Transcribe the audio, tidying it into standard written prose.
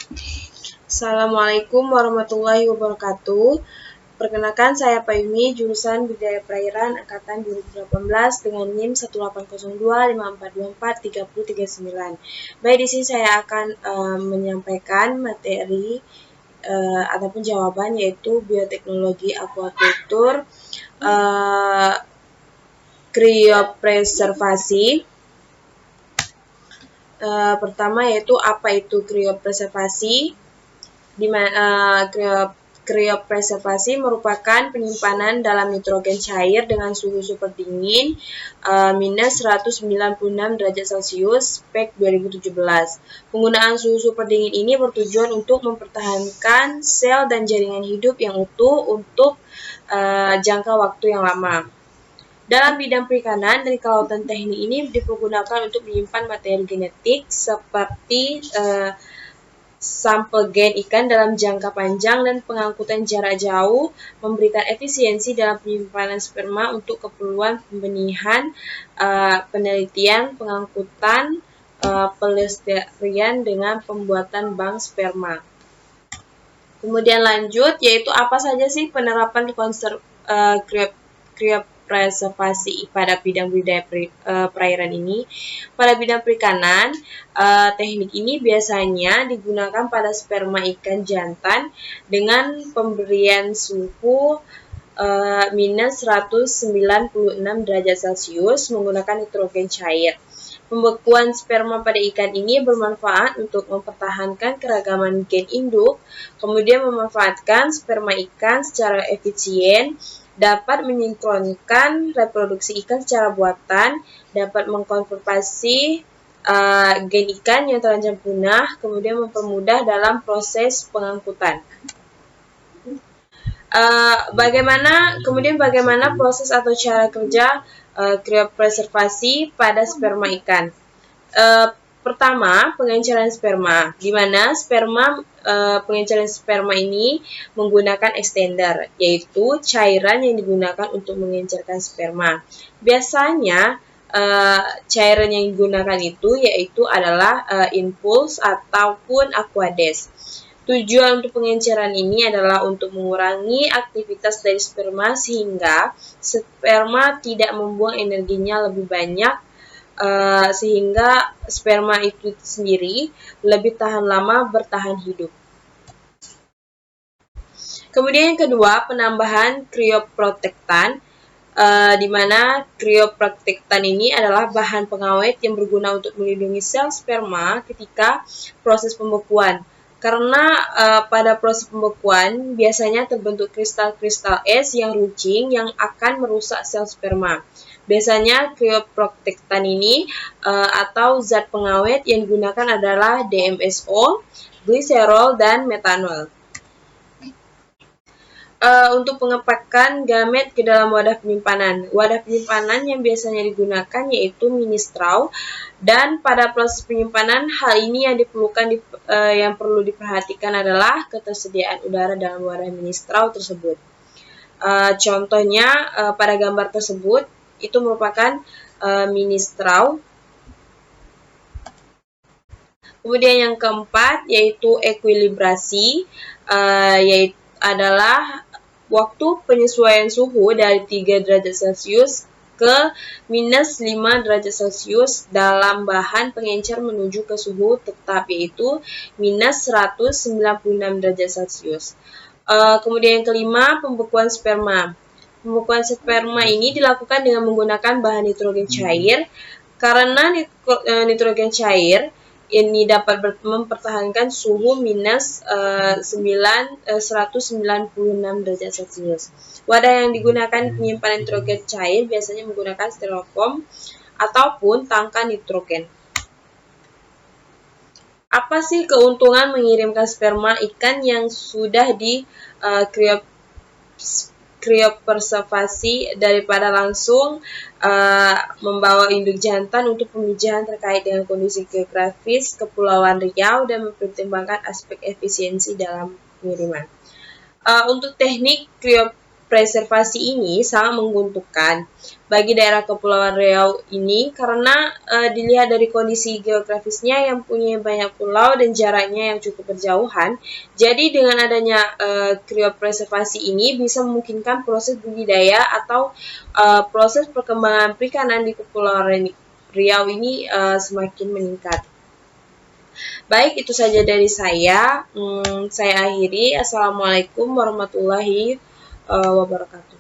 Assalamualaikum warahmatullahi wabarakatuh. Perkenalkan saya Payumi, jurusan Budaya Perairan Angkatan 2018 dengan NIM 18025424339. Baik, di sini saya akan menyampaikan materi ataupun jawaban yaitu bioteknologi akuakultur, kriopreservasi. Pertama yaitu apa itu kriopreservasi? Di mana kriopreservasi merupakan penyimpanan dalam nitrogen cair dengan suhu super dingin minus 196 derajat Celcius spek 2017. Penggunaan suhu super dingin ini bertujuan untuk mempertahankan sel dan jaringan hidup yang utuh untuk jangka waktu yang lama. Dalam bidang perikanan dan kelautan, teknik ini dipergunakan untuk menyimpan materi genetik seperti sampel gen ikan dalam jangka panjang dan pengangkutan jarak jauh, memberikan efisiensi dalam penyimpanan sperma untuk keperluan pembenihan, penelitian, pengangkutan, pelestarian dengan pembuatan bank sperma. Kemudian lanjut, yaitu apa saja sih penerapan kriopreservasi pada bidang budaya perairan ini? Pada bidang perikanan, teknik ini biasanya digunakan pada sperma ikan jantan dengan pemberian suhu minus 196 derajat Celcius menggunakan nitrogen cair. Pembekuan sperma pada ikan ini bermanfaat untuk mempertahankan keragaman gen induk, kemudian memanfaatkan sperma ikan secara efisien, dapat mensinkronkan reproduksi ikan secara buatan, dapat mengkonservasi gen ikan yang terancam punah, kemudian mempermudah dalam proses pengangkutan. Bagaimana proses atau cara kerja kriopreservasi pada sperma ikan? Pertama, pengenceran sperma, di mana pengenceran sperma ini menggunakan extender, yaitu cairan yang digunakan untuk mengencerkan sperma. Biasanya cairan yang digunakan yaitu adalah impuls ataupun aquades. Tujuan untuk pengenceran ini adalah untuk mengurangi aktivitas dari sperma sehingga sperma tidak membuang energinya lebih banyak, sehingga sperma itu sendiri lebih tahan lama bertahan hidup. Kemudian yang kedua, penambahan krioprotektan, di mana krioprotektan ini adalah bahan pengawet yang berguna untuk melindungi sel sperma ketika proses pembekuan. Karena pada proses pembekuan biasanya terbentuk kristal-kristal es yang runcing yang akan merusak sel sperma. Biasanya krioprotektan ini atau zat pengawet yang digunakan adalah DMSO, gliserol, dan metanol. Untuk pengepakan gamet ke dalam wadah penyimpanan. Wadah penyimpanan yang biasanya digunakan yaitu mini straw, dan pada proses penyimpanan hal ini yang perlu diperhatikan adalah ketersediaan udara dalam wadah mini straw tersebut. Contohnya pada gambar tersebut itu merupakan mini straw. Kemudian yang keempat yaitu ekuilibrasi, yaitu adalah waktu penyesuaian suhu dari 3 derajat Celcius ke minus 5 derajat Celcius dalam bahan pengencer menuju ke suhu tetap yaitu minus 196 derajat Celcius. Kemudian yang kelima, pembekuan sperma. Pembekuan sperma ini dilakukan dengan menggunakan bahan nitrogen cair. Karena nitrogen cair ini dapat mempertahankan suhu minus 196 derajat Celcius. Wadah yang digunakan penyimpanan nitrogen cair biasanya menggunakan styrofoam ataupun tangkai nitrogen. Apa sih keuntungan mengirimkan sperma ikan yang sudah di kriopreservasi daripada langsung membawa induk jantan untuk pemijahan terkait dengan kondisi geografis Kepulauan Riau dan mempertimbangkan aspek efisiensi dalam pengiriman. Untuk teknik preservasi ini sangat menguntungkan bagi daerah Kepulauan Riau ini karena dilihat dari kondisi geografisnya yang punya banyak pulau dan jaraknya yang cukup berjauhan. Jadi dengan adanya kriopreservasi ini bisa memungkinkan proses budidaya atau proses perkembangan perikanan di Kepulauan Riau ini semakin meningkat. Baik, itu saja dari saya. Saya akhiri. Assalamualaikum warahmatullahi wabarakatuh.